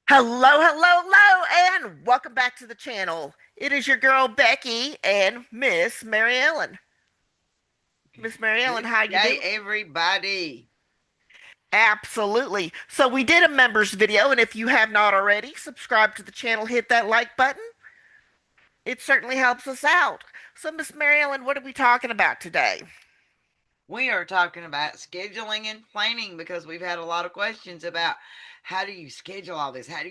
Hello, hello, hello, and welcome back to the channel. It is your girl Becky and Miss Mary Ellen. Miss Mary Ellen, Good how you day, doing? everybody. Absolutely. So we did a members video, and if you have not already, subscribe to the channel, hit that like button. It certainly helps us out. So Miss Mary Ellen, what are we talking about today? We are talking about scheduling and planning because we've had a lot of questions about how do you schedule all this? How do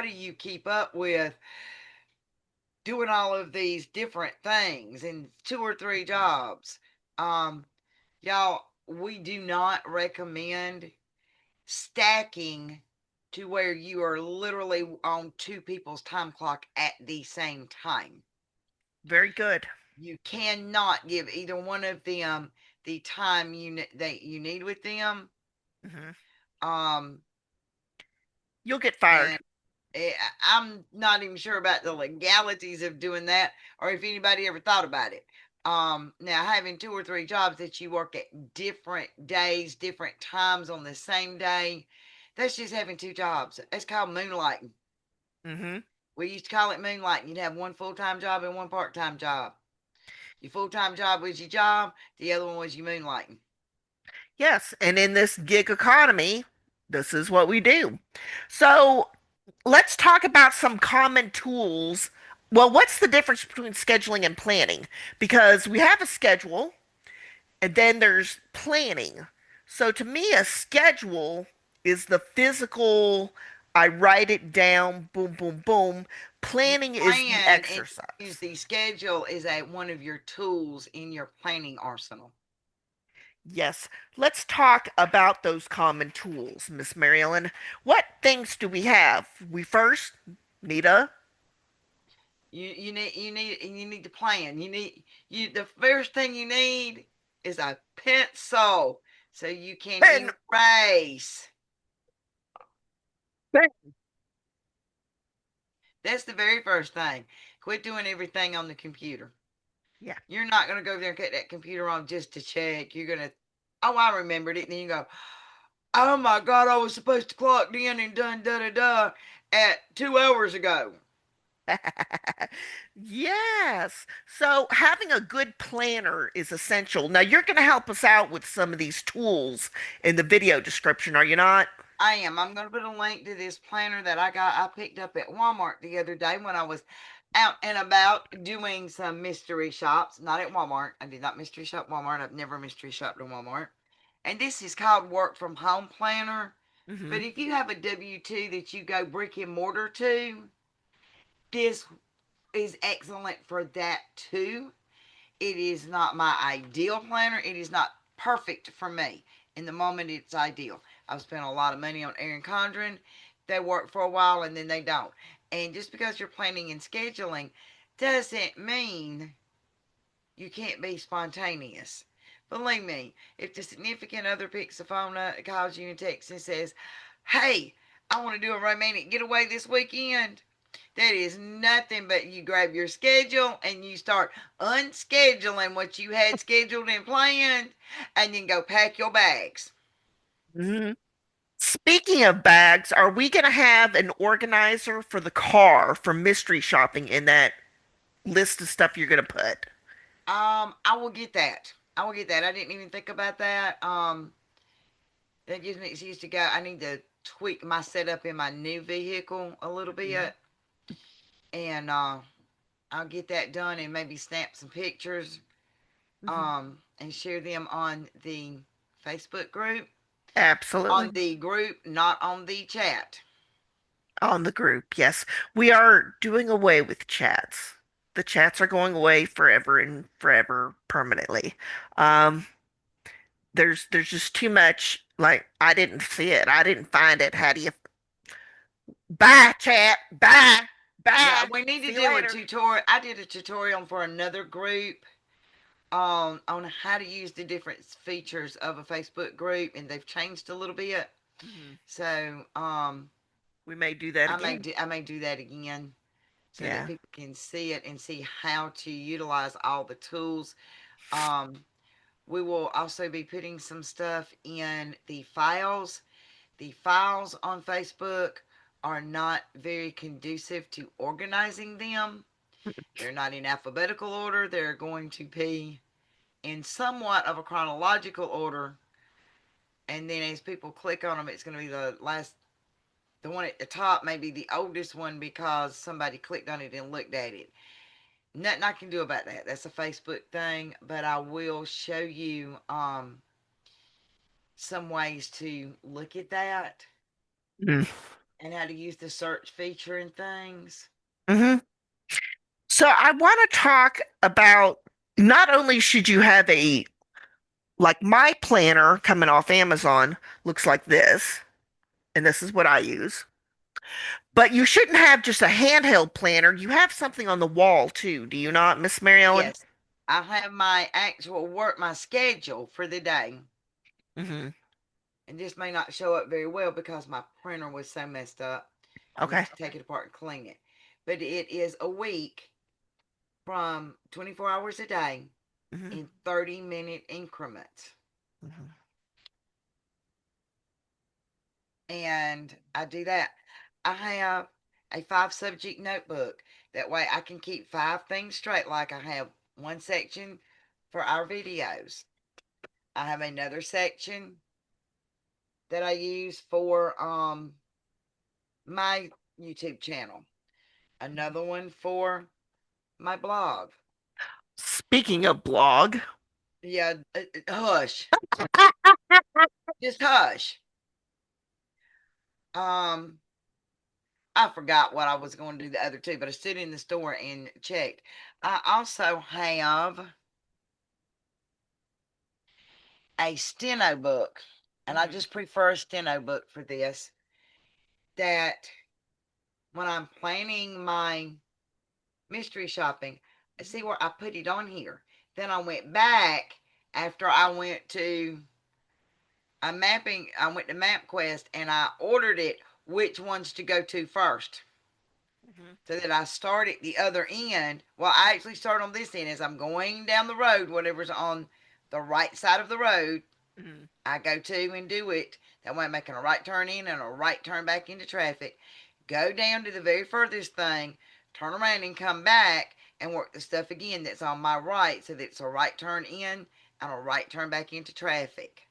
you keep up with doing all of these different things in two or three jobs? Um, y'all, we do not recommend stacking to where you are literally on two people's time clock at the same time. Very good. You cannot give either one of them the time that you need with them. Hmm. Um, You'll get fired. and I'm not even sure about the legalities of doing that, or if anybody ever thought about it. Now having two or three jobs that you work at different days, different times on the same day, that's just having two jobs. That's called moonlighting. Hmm. We used to call it moonlighting. You'd have one full time job and one part time job. Your full time job was your job. The other one was your moonlighting. Yes, and in this gig economy, this is what we do. So let's talk about some common tools. Well, what's the difference between scheduling and planning? Because we have a schedule and then there's planning. So to me, a schedule is the physical, I write it down, boom, boom, boom. You Planning is the plan and use exercise. the schedule is one of your tools in your planning arsenal. Yes, let's talk about those common tools, Miss Marilyn. What things do we have? We first need a You need to plan. You the first thing you need is a pencil so you can pen. erase. That's the very first thing. Quit doing everything on the computer. Yeah. You're not gonna go there and cut that computer on just to check. You're gonna, oh, I remembered it. And then you go, oh my God, I was supposed to clock in and done da da da at 2 hours ago. Yes. So having a good planner is essential. Now you're going to help us out with some of these tools in the video description, are you not? I am. I'm going to put a link to this planner that I picked up at Walmart the other day when I was out and about doing some mystery shops. Not at Walmart. I did not mystery shop Walmart. I've never mystery shopped at Walmart. And this is called Work from Home Planner. Hmm. But if you have a W-2 that you go brick and mortar to, this is excellent for that too. It is not my ideal planner. It is not perfect for me. In the moment, it's ideal. I've spent a lot of money on Erin Condren. They work for a while and then they don't. And just because you're planning and scheduling doesn't mean you can't be spontaneous. Believe me, if the significant other picks the phone up, calls you and texts and says, hey, I want to do a romantic getaway this weekend, that is nothing but you grab your schedule and you start unscheduling what you had scheduled and planned and then go pack your bags. Hmm. Speaking of bags, are we going to have an organizer for the car for mystery shopping in that list of stuff you're going to put? I will get that. I will get that. I didn't even think about that. That gives me an excuse to go. I need to tweak my setup in my new vehicle a little bit, and I'll get that done and maybe snap some pictures, Hmm. and share them on the Facebook group. On Absolutely. the group, not on the chat. On the group, yes. We are doing away with chats. The chats are going away forever and forever permanently. Um, there's just too much like I didn't see it. I didn't find it. How do you bye chat? Bye. Yeah, Bye. we need to See you do a later. tutorial. I did a tutorial for another group on how to use the different features of a Facebook group, and they've changed a little bit. Hmm. So We may do that again. I may do that again so that Yeah. people can see it and see how to utilize all the tools. Um, we will also be putting some stuff in the files. The files on Facebook are not very conducive to organizing them. They're not in alphabetical order. They're going to be in somewhat of a chronological order. And then as people click on them, it's going to be the one at the top, maybe the oldest one because somebody clicked on it and looked at it. Nothing I can do about that. That's a Facebook thing. But I will show you some ways to look at that Mm. and how to use the search feature and things. Hmm. So I want to talk about not only should you have a like my planner coming off Amazon looks like this, and this is what I use. But you shouldn't have just a handheld planner. You have something on the wall too, do you not, Miss Mary Ellen? Yes, I have my actual work, my schedule for the day. Hmm. And this may not show up very well because my printer was so messed up. I need Okay. to take it apart and clean it. But it is a week from 24 hours a day Hmm. in 30-minute increments. Hmm. And I do that. I have a 5 subject notebook. That way I can keep 5 things straight. Like I have one section for our videos, I have another section that I use for my YouTube channel, another one for my blog. Speaking of blog, Yeah, hush, just hush. Um, I forgot what I was going to do the other two, but I stood in the store and checked. I also have a steno book, and I hmm just prefer a steno book for this. That when I'm planning my mystery shopping, I see where I put it on here. Then I went back after I went to I went to MapQuest and I ordered it which ones to go to first. hmm So that I start at the other end. Well, I actually start on this end as I'm going down the road, whatever's on the right side of the road, hmm I go to and do it. That way I'm making a right turn in and a right turn back into traffic. Go down to the very furthest thing, turn around and come back and work the stuff again that's on my right so that it's a right turn in and a right turn back into traffic.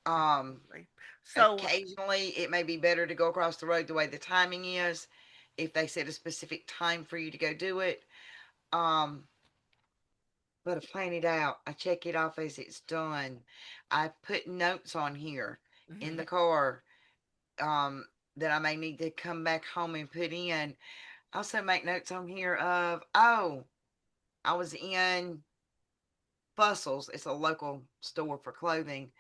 Um, absolutely. So, Occasionally it may be better to go across the road the way the timing is if they set a specific time for you to go do it. Um, but I plan it out. I check it off as it's done. I put notes on here in the mhm. car um, that I may need to come back home and put in. I also make notes on here of, oh, I was in Fussels. It's a local store for clothing.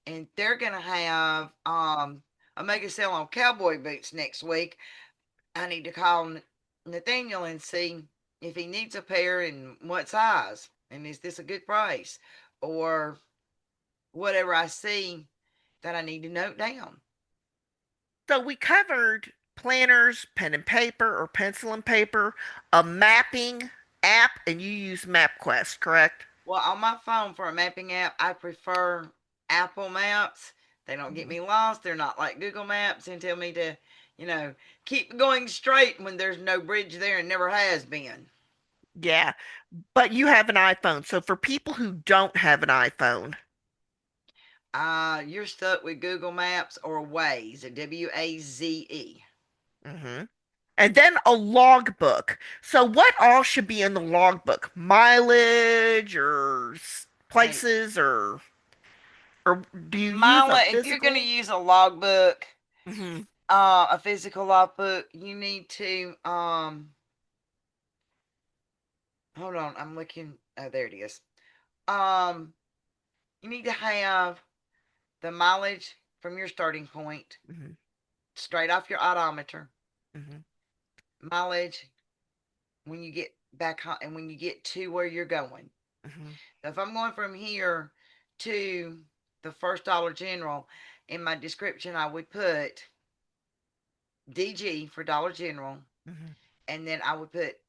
And they're going to have a mega sale on cowboy boots next week. I need to call Nathaniel and see if he needs a pair and what size. And is this a good price? Or whatever I see that I need to note down. So we covered planners, pen and paper or pencil and paper, a mapping app, and you use MapQuest, correct? Well, on my phone for a mapping app, I prefer Apple Maps. They don't get Mhm. me lost. They're not like Google Maps and tell me to, you know, keep going straight when there's no bridge there and never has been. Yeah, but you have an iPhone. So for people who don't have an iPhone, You're stuck with Google Maps or Waze, WAZE. mhm. And then a logbook. So what all should be in the logbook? Mileage or Hey, places or do you use a Mila, if you're going to physical? use a logbook, Hmm. a physical logbook, you need to hold on, I'm looking. Oh, there it is. Um, you need to have the mileage from your starting point Hmm. straight off your odometer, Hmm. mileage when you get back home and when you get to where you're going. Hmm. So if I'm going from here to the first Dollar General, in my description I would put DG for Dollar General, Hmm. and then I would put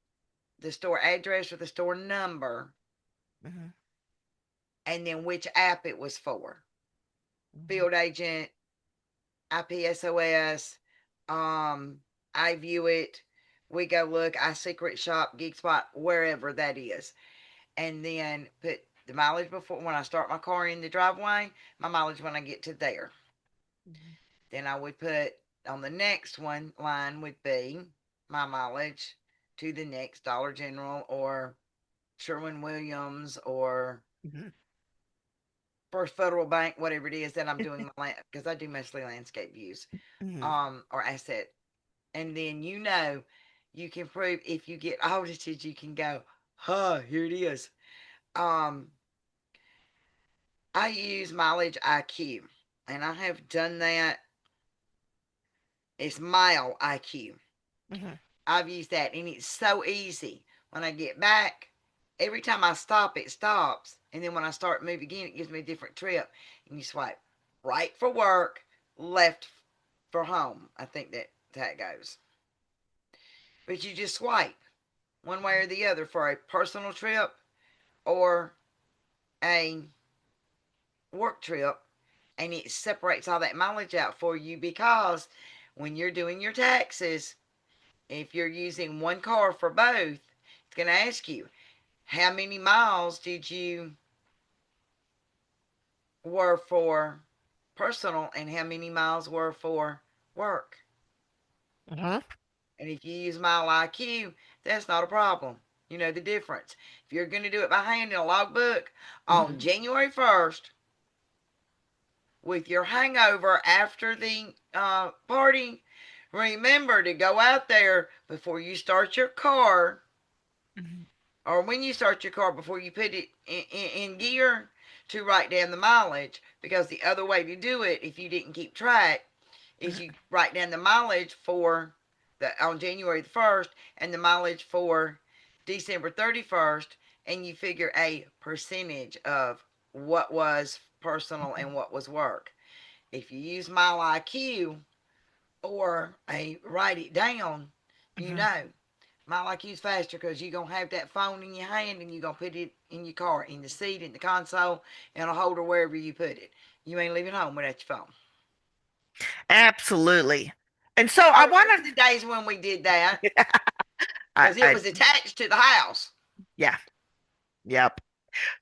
the store address or the store number, Hmm. and then which app it was for. Hmm. Field agent, IPSOS, I view it. We go look. I secret shop, Geek Spot, wherever that is, and then put the mileage before when I start my car in the driveway. My mileage when I get to there. Mhm. Then I would put on the next one line would be my mileage to the next Dollar General or Sherwin Williams or Mhm. First Federal Bank, whatever it is that I'm doing my land because I do mostly landscape views, Mhm. or asset. And then you can prove if you get audited, you can go, huh, here it is. Um, I use Mileage IQ, and I have done that. It's Mile IQ. Mhm. I've used that, and it's so easy. When I get back, every time I stop, it stops, and then when I start move again, it gives me a different trip. And you swipe right for work, left for home. I think that goes. But you just swipe one way or the other for a personal trip or a work trip, and it separates all that mileage out for you because when you're doing your taxes, if you're using one car for both, it's going to ask you how many miles did you were for personal and how many miles were for work. Mhm. And if you use Mile IQ, that's not a problem. You know the difference. If you're going to do it by hand in a logbook on Mhm. January 1st, with your hangover after the party, remember to go out there before you start your car, Mhm. or when you start your car before you put it in gear, to write down the mileage. Because the other way to do it, if you didn't keep track, is you write down the mileage for the on January the 1st and the mileage for December 31st, and you figure a percentage of what was personal and what was work. If you use Mile IQ or a write it down, you Mhm. know Mile IQ's faster because you're going to have that phone in your hand and you're going to put it in your car, in the seat, in the console, in a holder, wherever you put it. You ain't leaving home without your phone. Absolutely. And so I I remember want the days when we did that to, because it I, was attached to the house. yeah, yep.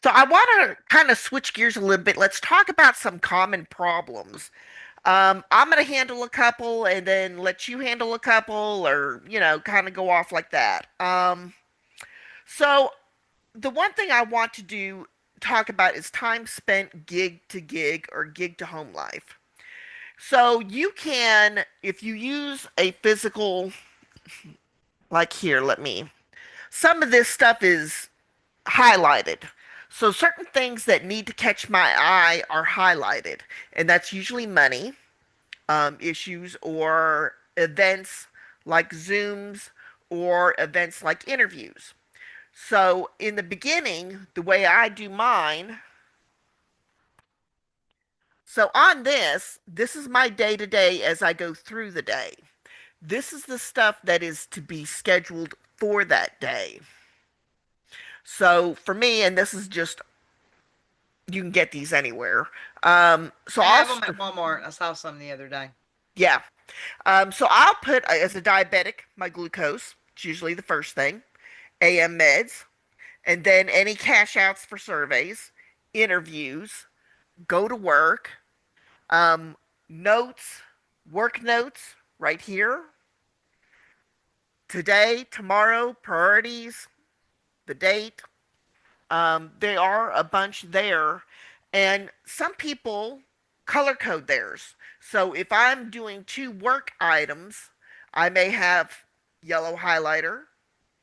So I want to kind of switch gears a little bit. Let's talk about some common problems. I'm gonna handle a couple and then let you handle a couple, or kind of go off like that. So the one thing I want to talk about is time spent gig to gig or gig to home life. So you can, if you use a physical, like here, some of this stuff is highlighted. So certain things that need to catch my eye are highlighted, and that's usually money, issues, or events like Zooms, or events like interviews. So in the beginning, the way I do mine, so on this is my day to day as I go through the day. This is the stuff that is to be scheduled for that day. So for me, and this is just, you can get these anywhere. So I have them at Walmart. I saw some the other day. yeah. So I'll put as a diabetic my glucose. It's usually the first thing. AM meds, and then any cash outs for surveys, interviews, go to work, um, notes, work notes right here. Today, tomorrow, priorities, the date. There are a bunch there, and some people color code theirs. So if I'm doing two work items, I may have yellow highlighter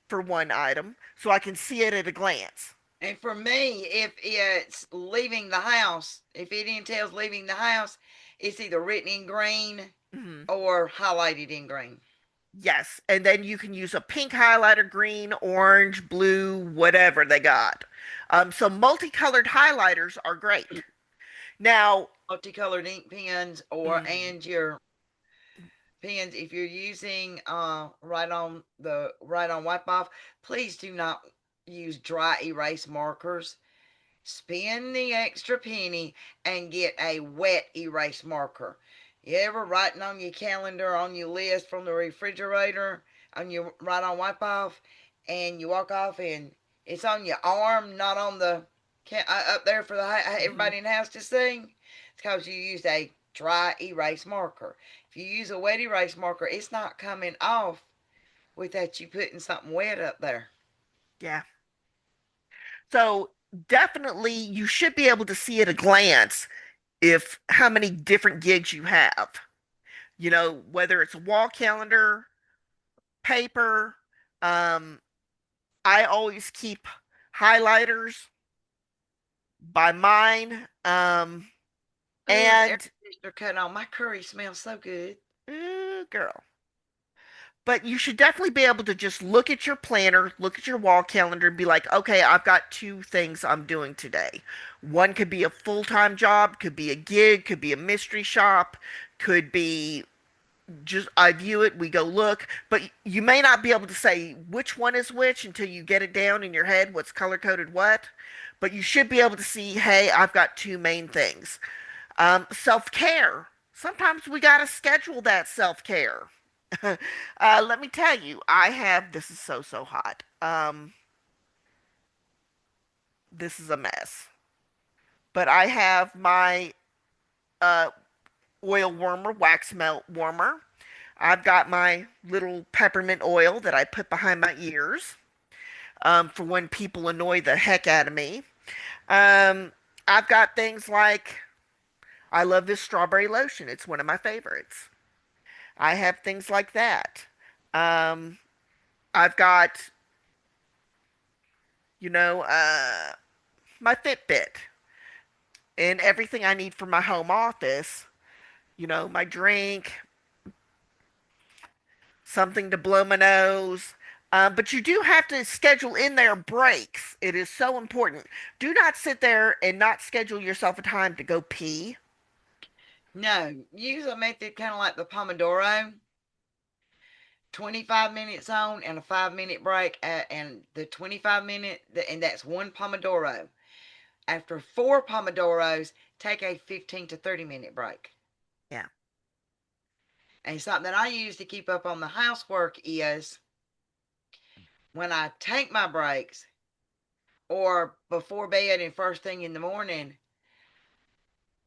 for one item so I can see it at a glance. And for me, if it's leaving the house, if it entails leaving the house, it's either written in green Mhm. or highlighted in green. Yes, and then you can use a pink highlighter, green, orange, blue, whatever they got. So multicolored highlighters are great. Now, Multicolored ink pens or mm, and your pens, if you're using right on wipe off, please do not use dry erase markers. Spend the extra penny and get a wet erase marker. You ever writing on your calendar, on your list from the refrigerator, on your right on wipe off, and you walk off and it's on your arm, not on the up there for Mhm. everybody in the house to see? It's because you used a dry erase marker. If you use a wet erase marker, it's not coming off without you putting something wet up there. Yeah. So definitely you should be able to see at a glance if how many different gigs you have. You know, whether it's a wall calendar, paper, um, I always keep highlighters by mine. Ooh, the air And conditioner cut on. My curry smells so good. girl. But you should definitely be able to just look at your planner, look at your wall calendar, and be like, okay, I've got two things I'm doing today. One could be a full-time job, could be a gig, could be a mystery shop, could be just I view it, we go look, but you may not be able to say which one is which until you get it down in your head what's color coded what. But you should be able to see, hey, I've got two main things. Self care. Sometimes we got to schedule that self care. Let me tell you, I have this is so hot. This is a mess. But I have my uh, oil warmer, wax melt warmer. I've got my little peppermint oil that I put behind my ears for when people annoy the heck out of me. Um, I've got things like I love this strawberry lotion. It's one of my favorites. I have things like that. Um, I've got, you know, my Fitbit and everything I need for my home office. You know, my drink, something to blow my nose. But you do have to schedule in there breaks. It is so important. Do not sit there and not schedule yourself a time to go pee. No, use a method kind of like the Pomodoro. 25 minutes on and a 5 minute break, and the 25 minute, and that's one Pomodoro. After four Pomodoros, take a 15 to 30 minute break. Yeah. And something that I use to keep up on the housework is when I take my breaks or before bed and first thing in the morning,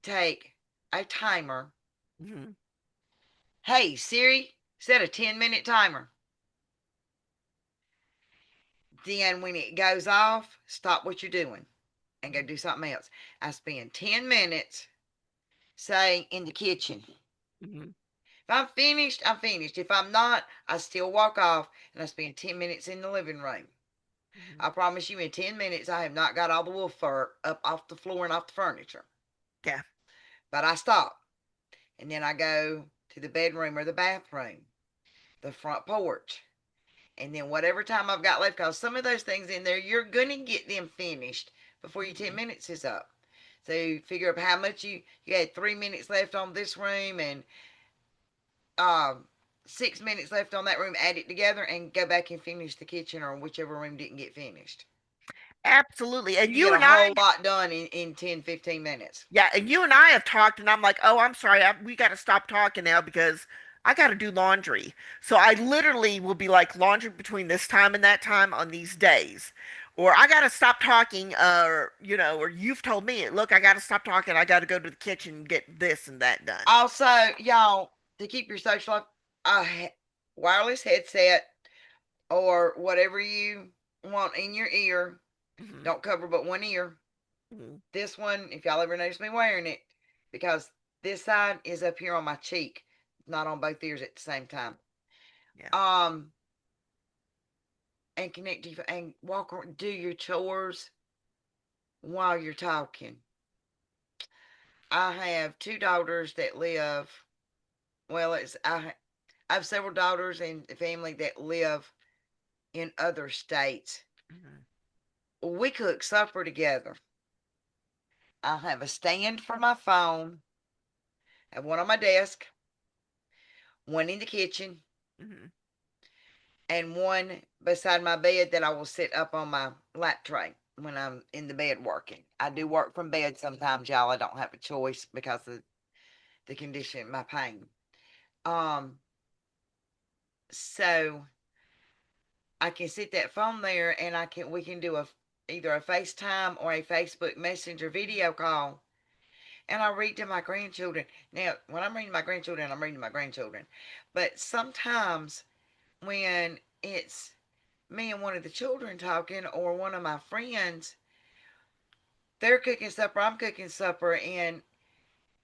take a timer. Mhm. Hey, Siri, set a 10-minute timer. Then when it goes off, stop what you're doing and go do something else. I spend 10 minutes, say, in the kitchen. Mhm. If I'm finished, I'm finished. If I'm not, I still walk off and I spend 10 minutes in the living room. Mhm. I promise you, in 10 minutes, I have not got all the wolf fur up off the floor and off the furniture. Yeah. But I stop and then I go to the bedroom or the bathroom, the front porch, and then whatever time I've got left, because some of those things in there, you're going to get them finished before your 10 Mhm. minutes is up. So you figure up how much you had 3 minutes left on this room and um, 6 minutes left on that room, add it together and go back and finish the kitchen or whichever room didn't get finished. Absolutely. And You you get a and I, whole lot done in 10, 15 minutes. yeah, and you and I have talked, and I'm like, oh, I'm sorry, we got to stop talking now because I got to do laundry. So I literally will be like laundry between this time and that time on these days. Or I got to stop talking, or you've told me, look, I got to stop talking. I got to go to the kitchen and get this and that done. Also, y'all, to keep your social life, a wireless headset or whatever you want in your ear. Hmm. Don't cover but one ear. Hmm. This one, if y'all ever notice me wearing it, because this side is up here on my cheek, not on both ears at the same time. Yeah. Um, and connect you and walk around, do your chores while you're talking. I have two daughters that live. Well, I have several daughters in the family that live in other states. Hmm. We cook supper together. I have a stand for my phone. I have one on my desk, one in the kitchen, Hmm. and one beside my bed that I will sit up on my lap tray when I'm in the bed working. I do work from bed sometimes, y'all. I don't have a choice because of the condition, my pain. Um, so I can sit that phone there and we can do either a FaceTime or a Facebook Messenger video call, and I read to my grandchildren. Now, when I'm reading to my grandchildren, I'm reading to my grandchildren. But sometimes when it's me and one of the children talking or one of my friends, they're cooking supper, I'm cooking supper, and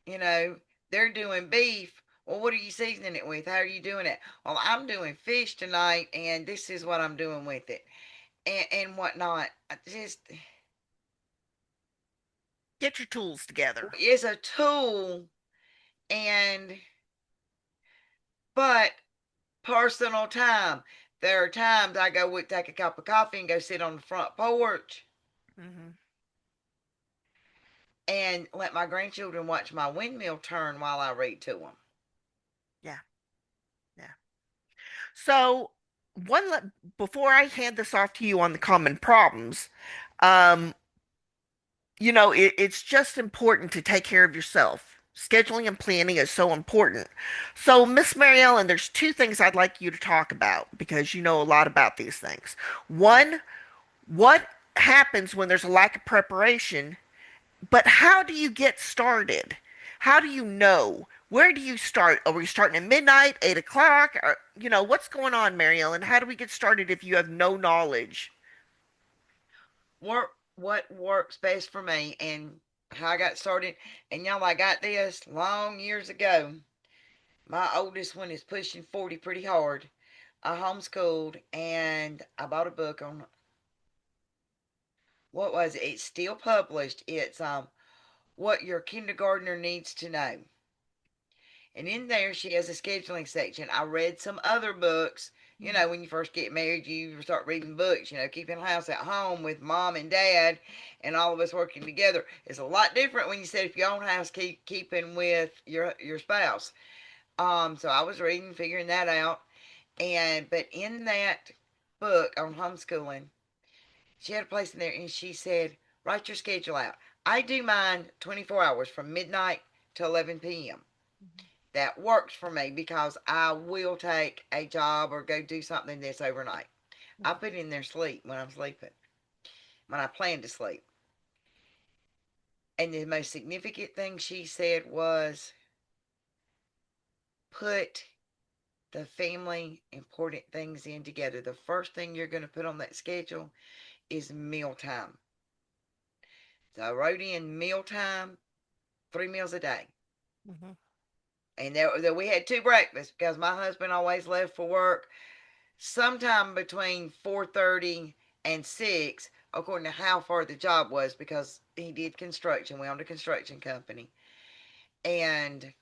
you know, they're doing beef. Well, what are you seasoning it with? How are you doing it? Well, I'm doing fish tonight, and this is what I'm doing with it, and whatnot. Just Get your tools together. it's a tool, and but personal time. There are times I go take a cup of coffee and go sit on the front porch Hmm. and let my grandchildren watch my windmill turn while I read to them. Yeah, yeah. So, before I hand this off to you on the common problems, um, it's just important to take care of yourself. Scheduling and planning is so important. So, Miss Mary Ellen, there's two things I'd like you to talk about because you know a lot about these things. One, what happens when there's a lack of preparation, but how do you get started? How do you know? Where do you start? Are we starting at midnight, 8 o'clock? Or, what's going on, Mary Ellen? How do we get started if you have no knowledge? What works best for me and how I got started. And y'all, I got this long years ago. My oldest one is pushing 40 pretty hard. I homeschooled and I bought a book on what was it? It's still published. It's what your kindergartner needs to know. And in there, she has a scheduling section. I read some other books. You know, when you first get married, you start reading books, keeping the house at home with mom and dad and all of us working together. It's a lot different when you set up your own house keeping with your spouse. So I was reading, figuring that out. But in that book on homeschooling, she had a place in there and she said, write your schedule out. I do mine 24 hours from midnight to 11 p.m. That works for me because I will take a job or go do something this overnight. I put in there sleep when I'm sleeping, when I plan to sleep. And the most significant thing she said was put the family important things in together. The first thing you're going to put on that schedule is mealtime. So I wrote in mealtime, 3 meals a day. Hmm. And there we had two breakfasts because my husband always left for work sometime between 4:30 and 6, according to how far the job was, because he did construction. We owned a construction company. And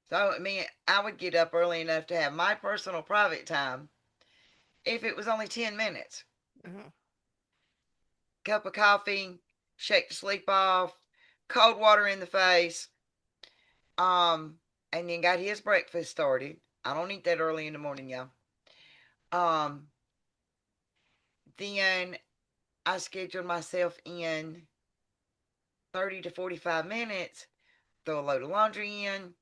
so, I mean, I would get up early enough to have my personal private time if it was only 10 minutes. Hmm. Cup of coffee, shake the sleep off, cold water in the face, um, and then got his breakfast started. I don't eat that early in the morning, y'all. Um, then I scheduled myself in 30 to 45 minutes, throw a load of laundry in.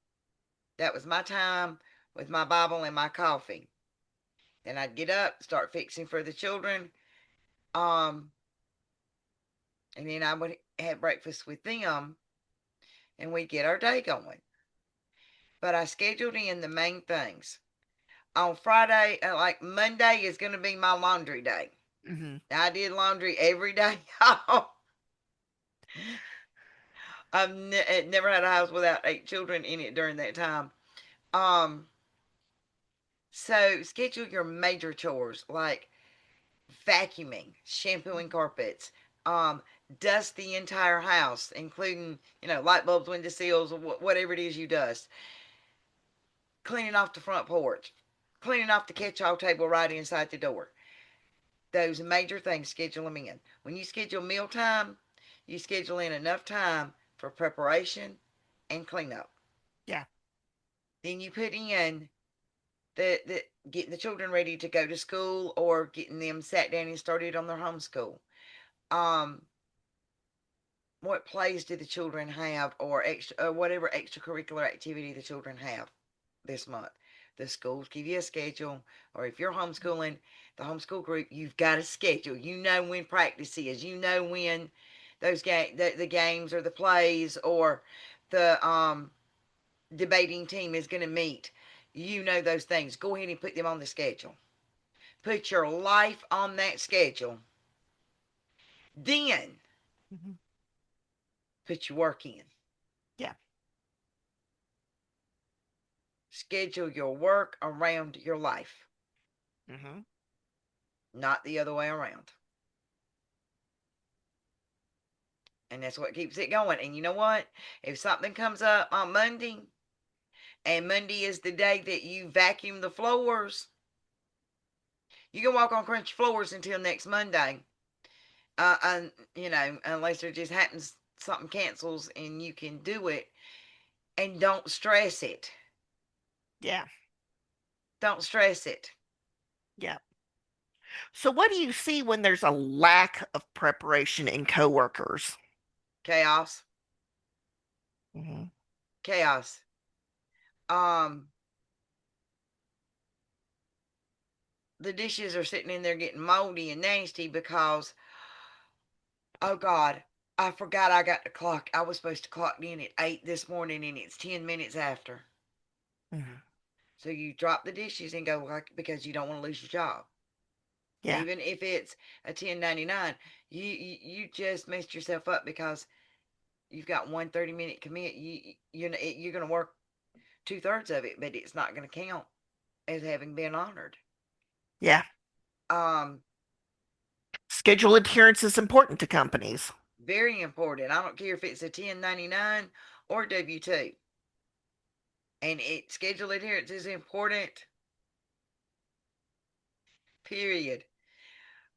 That was my time with my Bible and my coffee. Then I'd get up, start fixing for the children, um, and then I would have breakfast with them, and we'd get our day going. But I scheduled in the main things. On Friday, like Monday is going to be my laundry day. Hmm. Now, I did laundry every day. I've never had a house without 8 children in it during that time. Um, so schedule your major chores like vacuuming, shampooing carpets, um, dust the entire house, including, light bulbs, window sills, whatever it is you dust, cleaning off the front porch, cleaning off the catch-all table right inside the door. Those major things, schedule them in. When you schedule mealtime, you schedule in enough time for preparation and cleanup. Yeah. Then you put in the getting the children ready to go to school or getting them sat down and started on their homeschool. Um, what plays do the children have, or extra, or whatever extracurricular activity the children have this month. The schools give you a schedule, or if you're homeschooling, the homeschool group, you've got a schedule. You know when practice is. You know when the games or the plays or the debating team is going to meet. You know those things. Go ahead and put them on the schedule. Put your life on that schedule. Then Mhm. put your work in. Yeah. Schedule your work around your life, Hmm. not the other way around. And that's what keeps it going. And you know what? If something comes up on Monday, and Monday is the day that you vacuum the floors, you can walk on crunchy floors until next Monday. And unless there just happens something cancels and you can do it, and don't stress it. Yeah. Don't stress it. Yeah. So what do you see when there's a lack of preparation in coworkers? Chaos. Hmm. Chaos. Um, the dishes are sitting in there getting moldy and nasty because, oh God, I forgot I got the clock. I was supposed to clock in at 8 this morning and it's 10 minutes after. Hmm. So you drop the dishes and go like, because you don't want to lose your job. Yeah. Even if it's a 1099, you just messed yourself up because you've got one 30-minute commit. You're going to work 2/3 of it, but it's not going to count as having been honored. Yeah. Um, Schedule adherence is important to companies. Very important. I don't care if it's a 1099 or W-2. And schedule adherence is important. Period.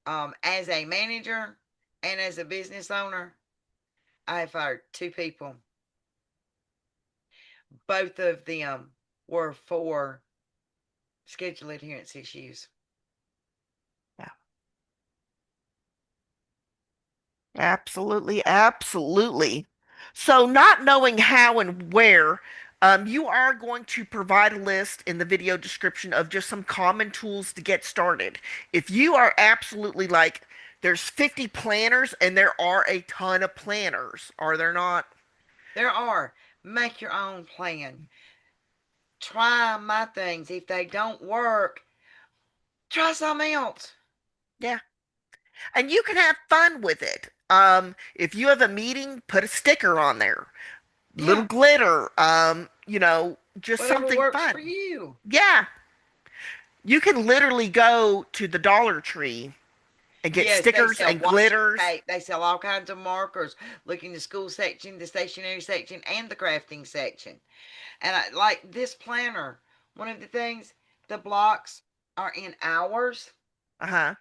As a manager and as a business owner, I have fired 2 people. Both of them were for schedule adherence issues. Yeah. Absolutely, absolutely. So, not knowing how and where, you are going to provide a list in the video description of just some common tools to get started. If you are absolutely like, there's 50 planners and there are a ton of planners, are there not? There are. Make your own plan. Try my things. If they don't work, try something else. Yeah. And you can have fun with it. If you have a meeting, put a sticker on there, little Yeah. glitter, just Whatever something works for fun. you. Yeah. You can literally go to the Dollar Tree and get Yes, they stickers sell and washi glitters. tape. They sell all kinds of markers. Look in the school section, the stationery section, and the crafting section. And I like this planner. One of the things, the blocks are in hours. Uh-huh.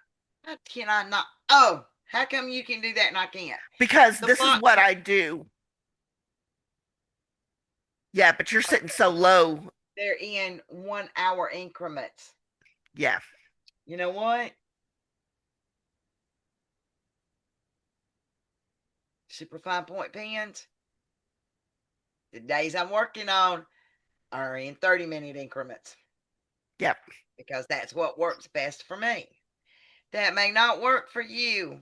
How can I not? Oh, how come you can do that and I can't? Because The this is blocks what are I do. Yeah, but you're sitting so okay. low. They're in 1 hour increments. Yeah. You know what? Super fine point pens. The days I'm working on are in 30-minute increments Yep. because that's what works best for me. That may not work for you.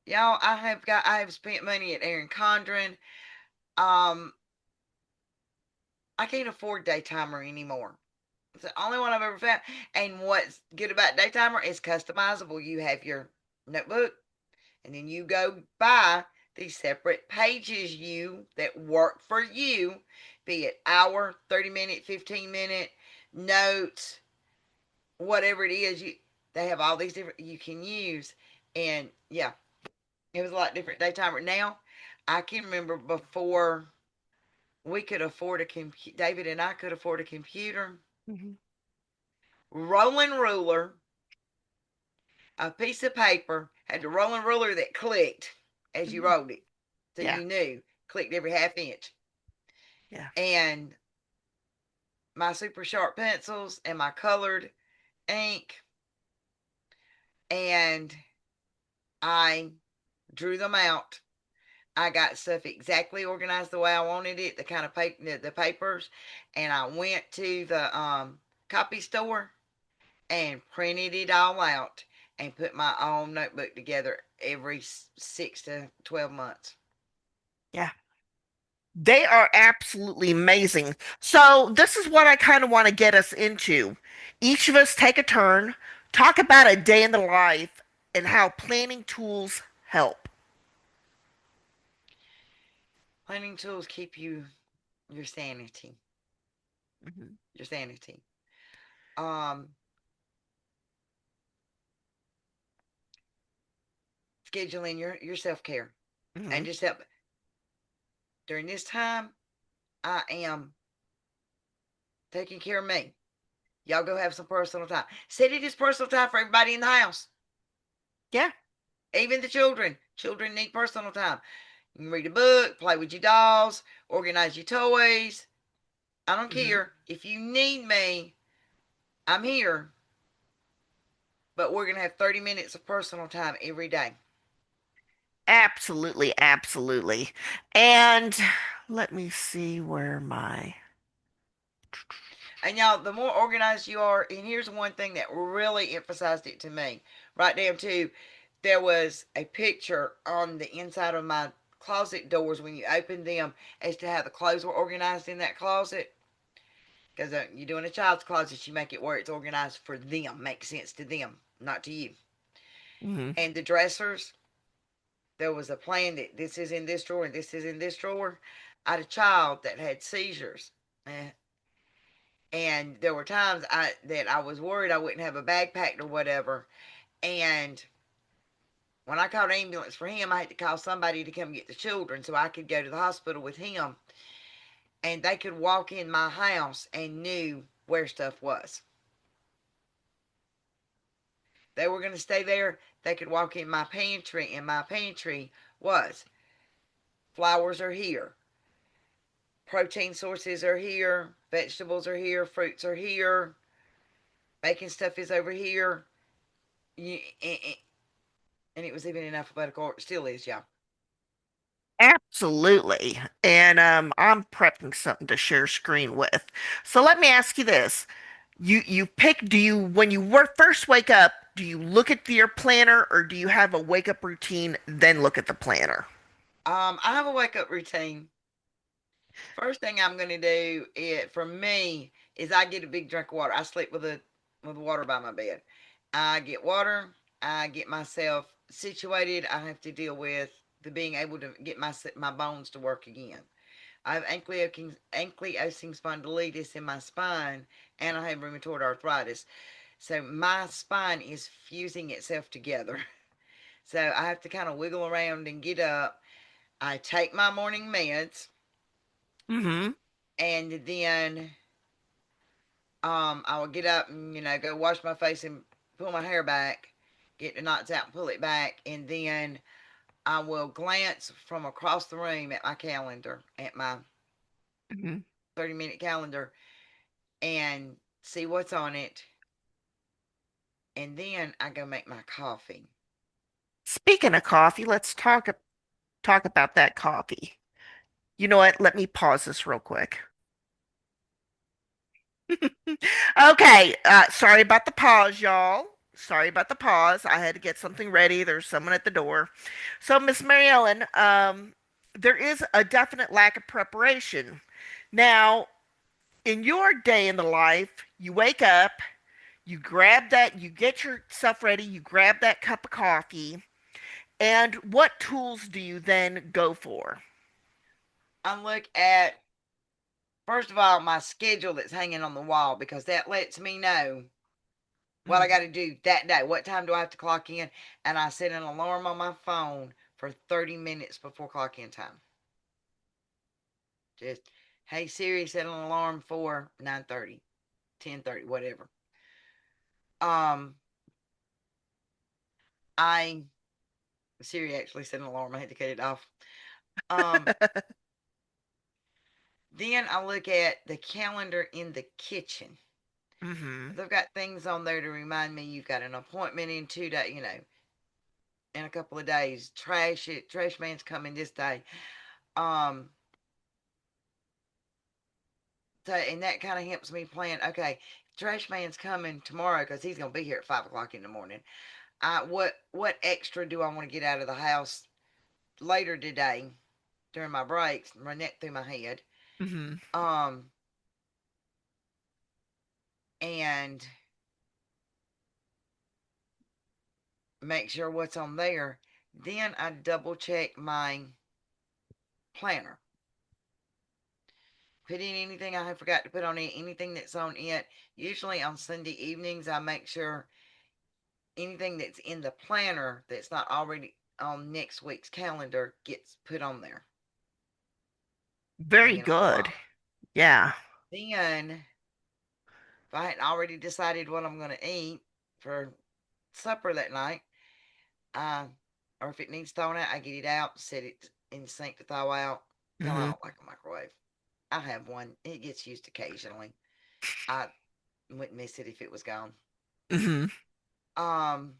Y'all, I have spent money at Erin Condren. Um, I can't afford Daytimer anymore. It's the only one I've ever found. And what's good about Daytimer is customizable. You have your notebook, and then you go buy these separate pages that work for you, be it hour, 30-minute, 15-minute notes, whatever it is. They have all these different you can use, and yeah, it was a lot different Daytimer. Now I can remember before we could afford a computer. David and I could afford a computer. Hmm. Rolling ruler, a piece of paper, had the rolling ruler that clicked as you Hmm. rolled it. So Yeah. you knew, clicked every half inch. Yeah. And my super sharp pencils and my colored ink. And I drew them out. I got stuff exactly organized the way I wanted it, the kind of paper, the papers, and I went to the copy store and printed it all out and put my own notebook together every 6 to 12 months. Yeah. They are absolutely amazing. So, this is what I kind of want to get us into. Each of us take a turn, talk about a day in the life and how planning tools help. Planning tools keep your sanity, Mhm. your sanity. Um, Scheduling your self care and Mhm. just help during this time. I am taking care of me. Y'all go have some personal time. Set it as personal time for everybody in the house, Yeah. even the children. Children need personal time. You can read a book, play with your dolls, organize your toys. I don't Mhm. care. If you need me, I'm here. But we're going to have 30 minutes of personal time every day. Absolutely, absolutely. And let me see where my And y'all, the more organized you are, and here's one thing that really emphasized it to me. Right down to there was a picture on the inside of my closet doors when you opened them as to how the clothes were organized in that closet. Because you're doing a child's closet, you make it where it's organized for them, makes sense to them, not to you. Mhm. And the dressers, there was a plan that this is in this drawer and this is in this drawer. I had a child that had seizures. And there were times that I was worried I wouldn't have a bag packed or whatever. And when I called an ambulance for him, I had to call somebody to come get the children so I could go to the hospital with him. And they could walk in my house and knew where stuff was. They were going to stay there. They could walk in my pantry, and my pantry was flowers are here, protein sources are here, vegetables are here, fruits are here, baking stuff is over here. And it was even in alphabetical order. It still is, y'all. Absolutely. And I'm prepping something to share screen with. So let me ask you this. You pick, do you when you work first wake up, do you look at your planner or do you have a wake up routine, then look at the planner? I have a wake up routine. First thing I'm gonna do it for me is I get a big drink of water. I sleep with water by my bed. I get water. I get myself situated. I have to deal with the being able to get my bones to work again. I have ankylosing spondylitis in my spine, and I have rheumatoid arthritis. So my spine is fusing itself together. So I have to kind of wiggle around and get up. I take my morning meds, Mm-hmm. and then I will get up and go wash my face and pull my hair back, get the knots out and pull it back, and then I will glance from across the room at my calendar, at my Hmm. 30-minute calendar, and see what's on it, and then I go make my coffee. Speaking of coffee, let's talk about that coffee. You know what? Let me pause this real quick. Okay, sorry about the pause, y'all. Sorry about the pause. I had to get something ready. There's someone at the door. So, Miss Mary Ellen, there is a definite lack of preparation. Now, in your day in the life, you wake up, you grab that, you get yourself ready, you grab that cup of coffee, and what tools do you then go for? I look at, first of all, my schedule that's hanging on the wall because that lets me know what I Mhm. got to do that day. What time do I have to clock in? And I set an alarm on my phone for 30 minutes before clock in time. Just, hey Siri, set an alarm for 9:30, 10:30, whatever. Um, I Siri actually set an alarm. I had to cut it off. Um, then I look at the calendar in the kitchen. Hmm. They've got things on there to remind me you've got an appointment in 2 days. in a couple of days. Trash it. Trash man's coming this day. Um, so and that kind of helps me plan. Okay, trash man's coming tomorrow because he's gonna be here at 5 o'clock in the morning. What extra do I want to get out of the house later today during my breaks? Run that through my head. Hmm. Um, and make sure what's on there. Then I double check my planner. Put in anything I forgot to put on it, anything that's on it. Usually on Sunday evenings, I make sure anything that's in the planner that's not already on next week's calendar gets put on there. Very Being on the good. wall. Yeah. Then, if I hadn't already decided what I'm going to eat for supper that night, uh, or if it needs thrown out, I get it out, set it in the sink to thaw out. Because I Hmm. don't like a microwave. I have one. It gets used occasionally. I wouldn't miss it if it was gone. Hmm. Um,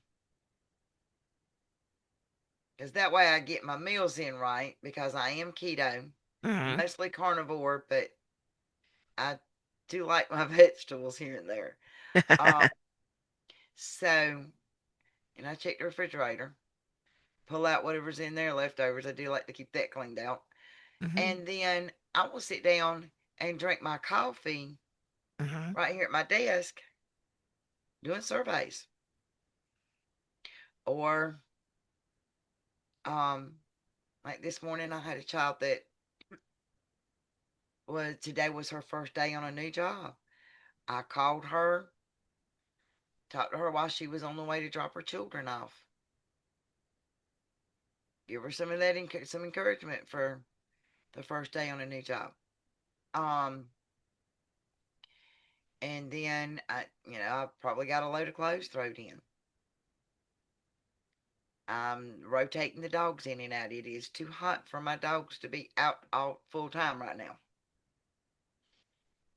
because that way I get my meals in right because I am keto, Hmm. mostly carnivore, but I do like my vegetables here and there. Um, so, and I check the refrigerator, pull out whatever's in there, leftovers. I do like to keep that cleaned out. Hmm. And then I will sit down and drink my coffee Hmm. right here at my desk doing surveys. Or, um, like this morning, I had a child that today was her first day on a new job. I called her, talked to her while she was on the way to drop her children off. Give her some of that, some encouragement for the first day on a new job. Um, and then I probably got a load of clothes thrown in. I'm rotating the dogs in and out. It is too hot for my dogs to be out all full time right now.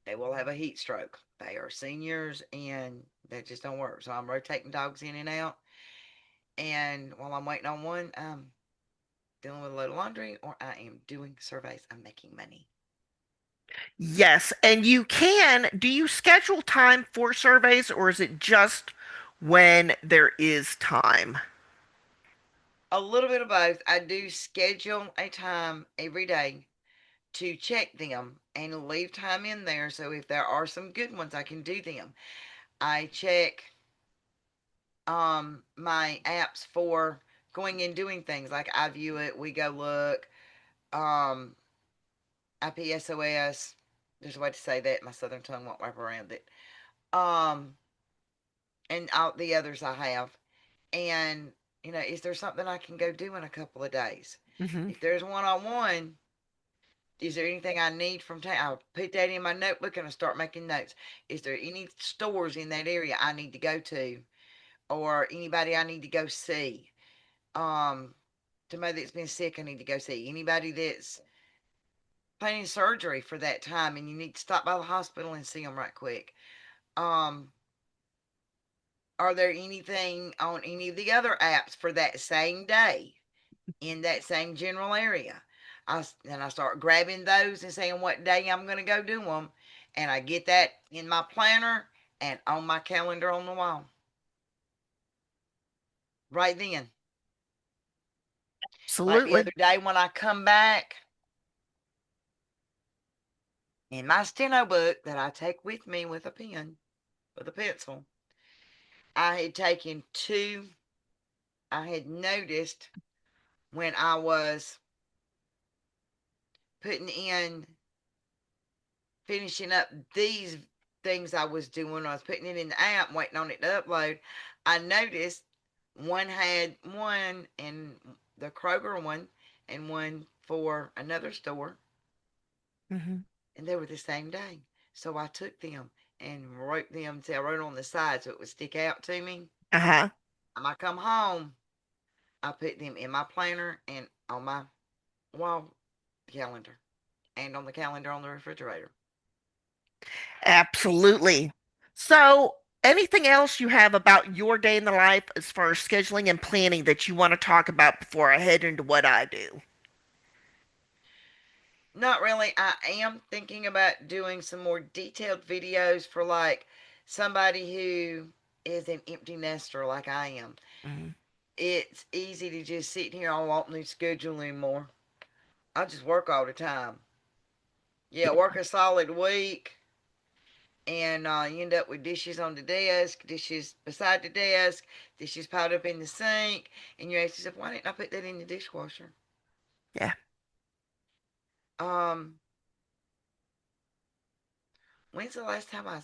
They will have a heat stroke. They are seniors and that just don't work. So I'm rotating dogs in and out. And while I'm waiting on one, I'm dealing with a load of laundry or I am doing surveys. I'm making money. Yes, and do you schedule time for surveys or is it just when there is time? A little bit of both. I do schedule a time every day to check them and leave time in there. So if there are some good ones, I can do them. I check my apps for going and doing things like I view it, we go look, um IPSOS. There's a way to say that. My southern tongue won't wrap around it. Um and all the others I have. And is there something I can go do in a couple of days? Hmm. If there's one on one, is there anything I need from town? I'll put that in my notebook and I start making notes. Is there any stores in that area I need to go to, or anybody I need to go see? Um, Somebody that's been sick, I need to go see. Anybody that's planning surgery for that time, and you need to stop by the hospital and see them right quick. Um, are there anything on any of the other apps for that same day in that same general area? I start grabbing those and saying what day I'm going to go do them, and I get that in my planner and on my calendar on the wall right then. Like the Absolutely. other day when I come back in my steno book that I take with me with a pen, with a pencil, I had taken two. I had noticed when I was putting in, finishing up these things I was doing. I was putting it in the app, waiting on it to upload. I noticed one had one in the Kroger one and one for another store, Hmm. and they were the same day. So I took them and wrote them. See, I wrote on the side so it would stick out to me. Uh-huh. When I come home, I put them in my planner and on my wall calendar and on the calendar on the refrigerator. Absolutely. So, anything else you have about your day in the life as far as scheduling and planning that you want to talk about before I head into what I do? Not really. I am thinking about doing some more detailed videos for like somebody who is an empty nester like I am. Mhm. It's easy to just sit here. I won't need schedule anymore. I just work all the time. Yeah, work a solid week, and you end up with dishes on the desk, dishes beside the desk, dishes piled up in the sink, and you ask yourself, why didn't I put that in the dishwasher? Yeah. Um, when's the last time I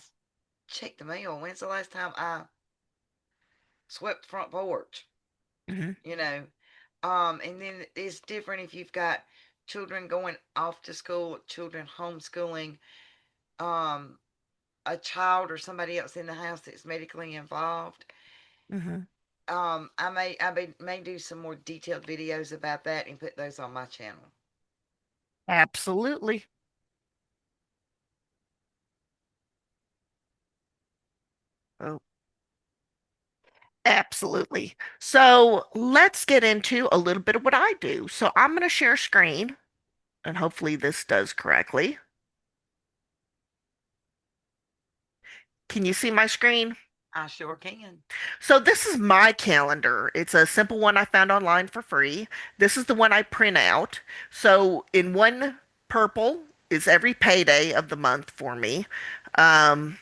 checked the mail? When's the last time I swept the front porch? Hmm. You know, and then it's different if you've got children going off to school, children homeschooling, um, a child or somebody else in the house that's medically involved. Hmm. I may do some more detailed videos about that and put those on my channel. Absolutely. Oh, absolutely. So let's get into a little bit of what I do. So I'm going to share screen, and hopefully this does correctly. Can you see my screen? I sure can. So this is my calendar. It's a simple one I found online for free. This is the one I print out. So in one purple is every payday of the month for me. Um,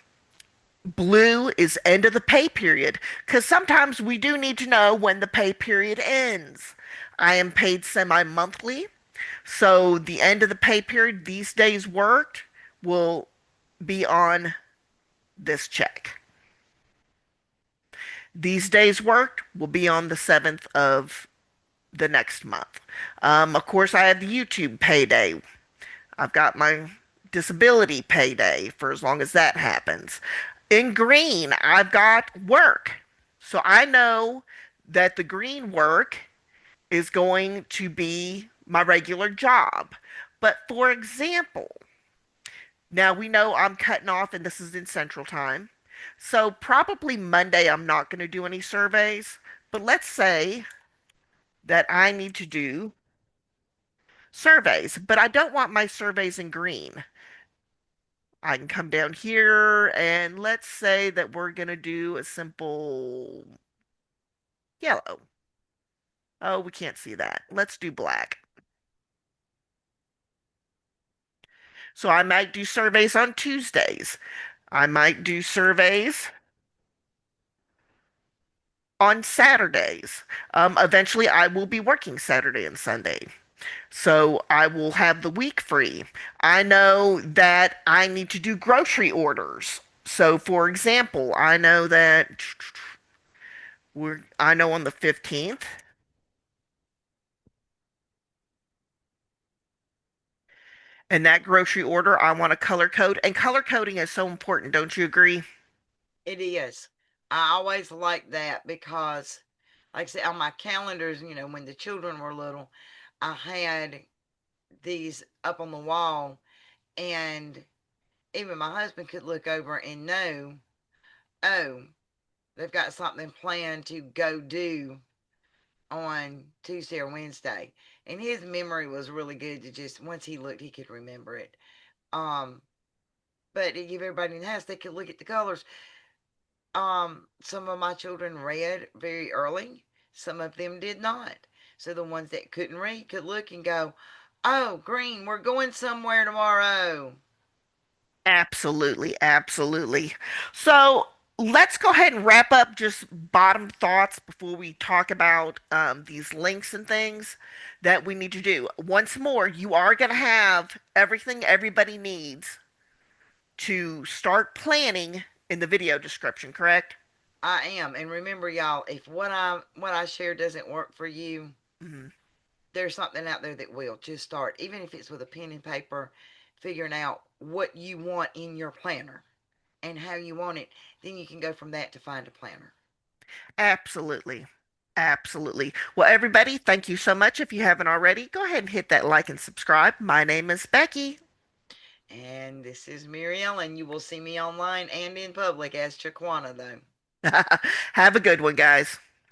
Blue is end of the pay period because sometimes we do need to know when the pay period ends. I am paid semi-monthly, so the end of the pay period, these days worked, will be on this check. These days worked will be on the 7th of the next month. Of course, I have the YouTube payday. I've got my disability payday for as long as that happens. In green, I've got work. So I know that the green work is going to be my regular job. But for example, now we know I'm cutting off, and this is in Central Time. So probably Monday, I'm not going to do any surveys. But let's say that I need to do surveys, but I don't want my surveys in green. I can come down here and let's say that we're going to do a simple yellow. Oh, we can't see that. Let's do black. So I might do surveys on Tuesdays. I might do surveys on Saturdays. Eventually, I will be working Saturday and Sunday. So I will have the week free. I know that I need to do grocery orders. So, for example, I know on the 15th, and that grocery order, I want to color code. And color coding is so important, don't you agree? It is. I always like that because, like I said, on my calendars, when the children were little, I had these up on the wall, and even my husband could look over and know, oh, they've got something planned to go do on Tuesday or Wednesday. And his memory was really good to just once he looked, he could remember it. Um, but to give everybody in the house, they could look at the colors. Some of my children read very early, some of them did not. So the ones that couldn't read could look and go, oh, green, we're going somewhere tomorrow. Absolutely, absolutely. So let's go ahead and wrap up just bottom thoughts before we talk about these links and things that we need to do. Once more, you are going to have everything everybody needs to start planning in the video description, correct? I am. And remember, y'all, if what I share doesn't work for you, Hmm. there's something out there that will. Just start, even if it's with a pen and paper, figuring out what you want in your planner and how you want it. Then you can go from that to find a planner. Absolutely. Absolutely. Well, everybody, thank you so much. If you haven't already, go ahead and hit that like and subscribe. My name is Becky. And this is Mary Ellen. You will see me online and in public as Chaquana, though. Have a good one, guys.